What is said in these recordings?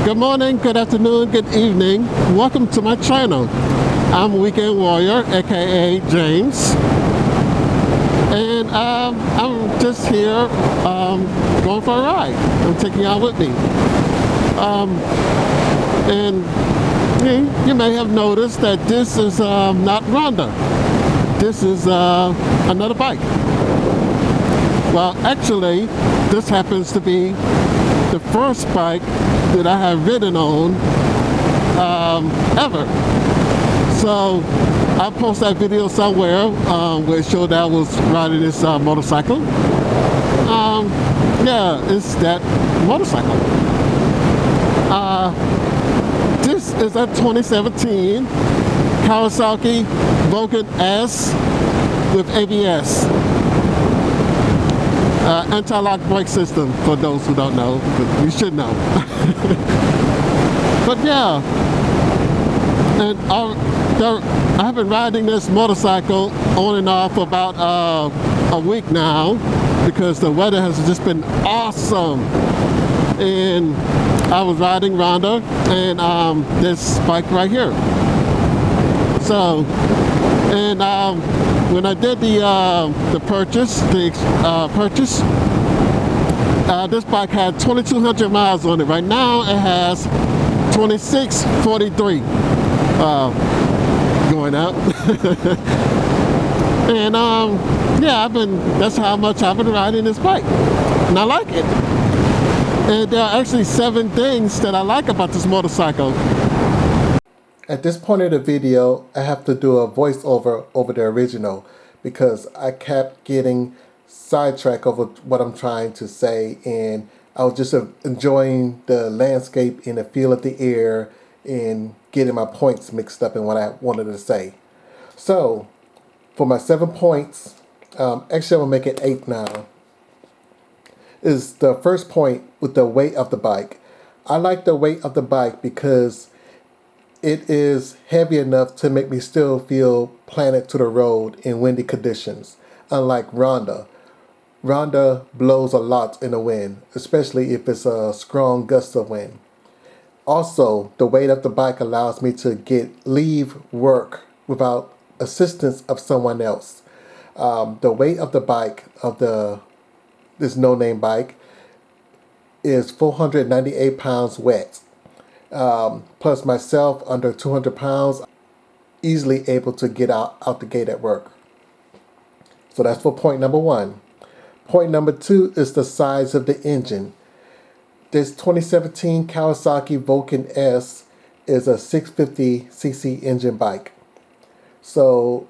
Good morning, good afternoon, good evening. Welcome to my channel. I'm Weekend Warrior, aka James. And I'm just here going for a ride. I'm taking y'all with me. And you may have noticed that this is not Honda. This is another bike. Well, actually, this happens to be the first bike that I have ridden on ever. So I'll post that video somewhere where it showed that I was riding this motorcycle. Yeah, it's that motorcycle. This is a 2017 Kawasaki Vulcan S with ABS. Anti-lock brake system, for those who don't know, but you should know. But yeah, and I've been riding this motorcycle on and off for about a week now because the weather has just been awesome. And I was riding Honda and this bike right here. So, and when I did the purchase, this bike had 2,200 miles on it. Right now it has 2643 going up. And yeah, that's how much I've been riding this bike, and I like it. And there are actually 7 things that I like about this motorcycle. At this point of the video, I have to do a voiceover over the original because I kept getting sidetracked over what I'm trying to say, and I was just enjoying the landscape and the feel of the air and getting my points mixed up in what I wanted to say. So, for my 7 points, actually I'm going to make it 8 now, is the first point with the weight of the bike. I like the weight of the bike because it is heavy enough to make me still feel planted to the road in windy conditions, unlike Honda. Honda blows a lot in the wind, especially if it's a strong gust of wind. Also, the weight of the bike allows me to leave work without assistance of someone else. The weight of the bike, this no-name bike, is 498 pounds wet. Plus myself, under 200 pounds, easily able to get out the gate at work. So that's for point number 1. Point number 2 is the size of the engine. This 2017 Kawasaki Vulcan S is a 650cc engine bike. So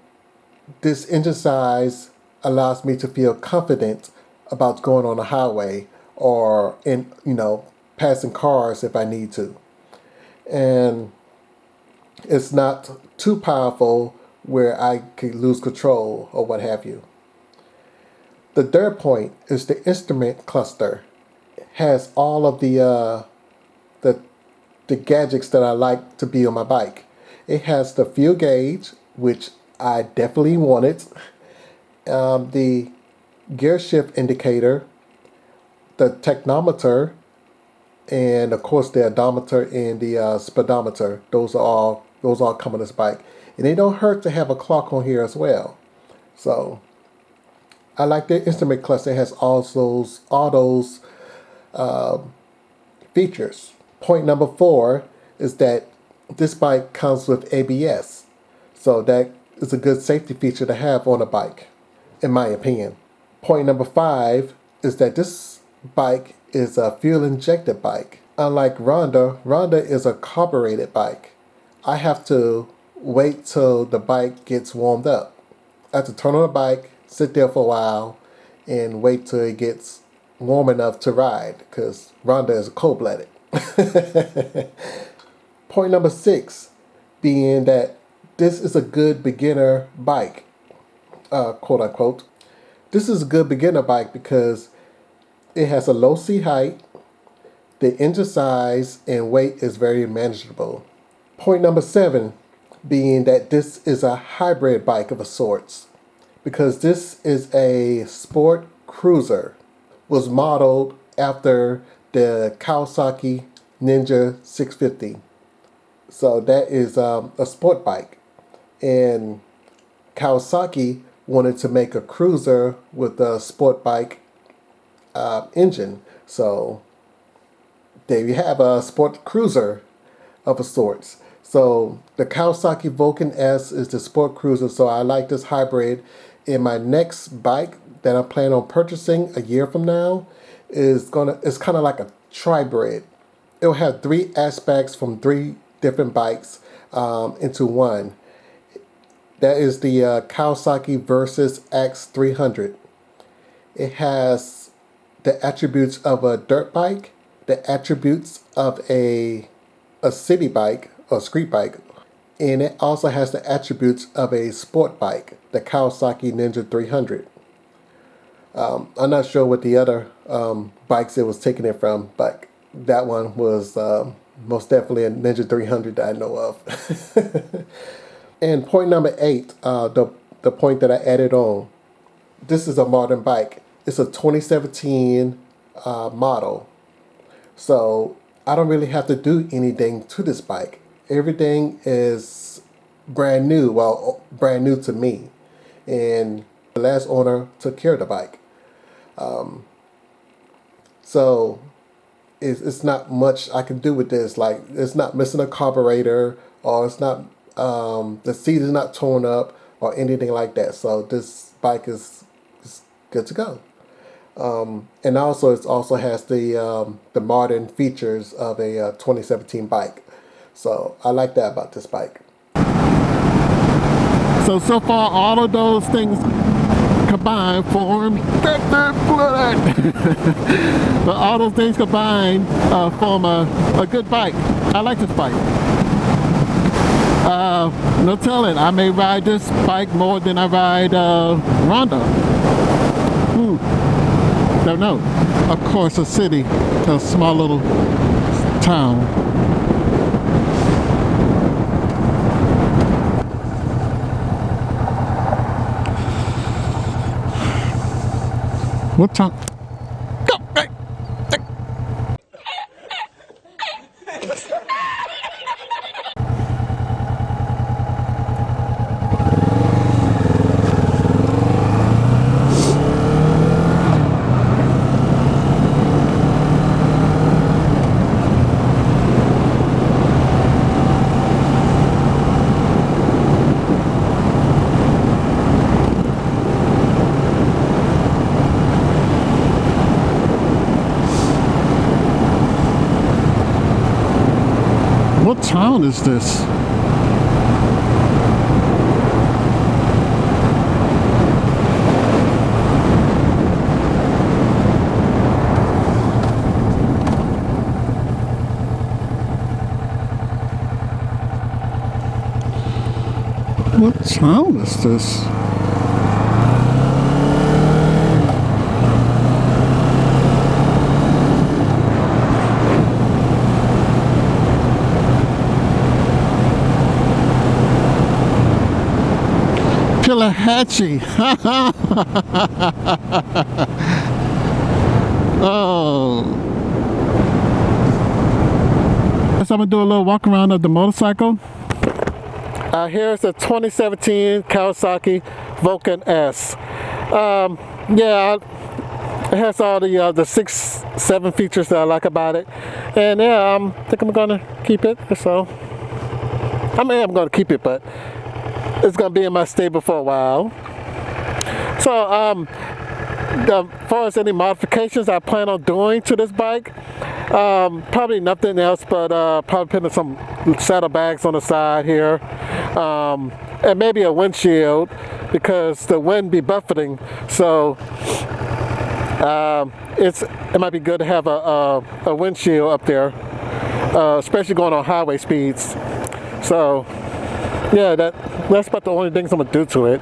this engine size allows me to feel confident about going on the highway or passing cars if I need to. And it's not too powerful where I could lose control or what have you. The third point is the instrument cluster. It has all of the gadgets that I like to be on my bike. It has the fuel gauge, which I definitely wanted, the gear shift indicator, the tachometer, and of course the odometer and the speedometer. Those all come on this bike, and they don't hurt to have a clock on here as well. So I like the instrument cluster. It has all those features. Point number 4 is that this bike comes with ABS, so that is a good safety feature to have on a bike, in my opinion. Point number 5 is that this bike is a fuel-injected bike. Unlike Honda is a carbureted bike. I have to wait till the bike gets warmed up. I have to turn on the bike, sit there for a while, and wait till it gets warm enough to ride, because Honda is cold-blooded. Point number 6 being that this is a good beginner bike, quote unquote. This is a good beginner bike because it has a low seat height, the engine size and weight is very manageable. Point number 7 being that this is a hybrid bike of a sorts, because this is a sport cruiser, was modeled after the Kawasaki Ninja 650. So that is a sport bike, and Kawasaki wanted to make a cruiser with a sport bike engine. So there you have a sport cruiser of a sorts. So the Kawasaki Vulcan S is the sport cruiser. So I like this hybrid. And my next bike that I plan on purchasing a year from now it's kind of like a tribrid. It'll have 3 aspects from 3 different bikes into one. That is the Kawasaki Versys X300. It has the attributes of a dirt bike, the attributes of a city bike or street bike, and it also has the attributes of a sport bike, the Kawasaki Ninja 300. I'm not sure what the other bikes it was taking it from, but that one was most definitely a Ninja 300 that I know of. And point number 8, the point that I added on, this is a modern bike. It's a 2017 model. So I don't really have to do anything to this bike. Everything is brand new, well, brand new to me. And the last owner took care of the bike. So it's not much I can do with this. Like, it's not missing a carburetor, or it's not, the seat is not torn up or anything like that. So this bike is good to go. And also it also has the modern features of a 2017 bike. So I like that about this bike. So far all of those things combined form but all those things combined form a good bike. I like this bike. No telling, I may ride this bike more than I ride Honda. Don't know. Of course, a city, a small little town. What time? Go! Hey! What town is this? What town is this? Hatchy. Oh. So I'm gonna do a little walk around of the motorcycle. Here's the 2017 Kawasaki Vulcan S. Yeah, it has all the 6-7 features that I like about it, and yeah, I think I'm gonna keep it. So I mean, I'm gonna keep it, but it's gonna be in my stable for a while. So as far as any modifications I plan on doing to this bike, probably nothing else, but probably putting some saddlebags on the side here, and maybe a windshield, because the wind be buffeting. So it might be good to have a windshield up there, especially going on highway speeds. So yeah, that's about the only things I'm gonna do to it.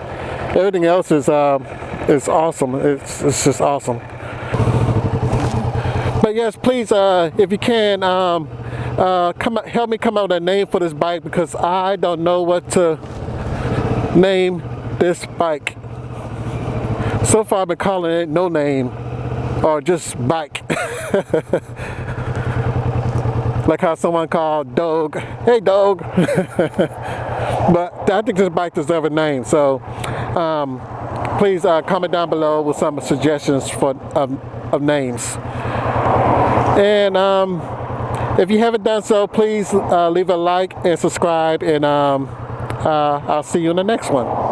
Everything else is awesome. It's just awesome. But yes, please, if you can, help me come up with a name for this bike, because I don't know what to name this bike. So far, I've been calling it no name, or just bike. Like how someone called Dog, hey Dog. But I think this bike deserves a name, so please comment down below with some suggestions for of names. And if you haven't done so, please leave a like and subscribe, and I'll see you in the next one.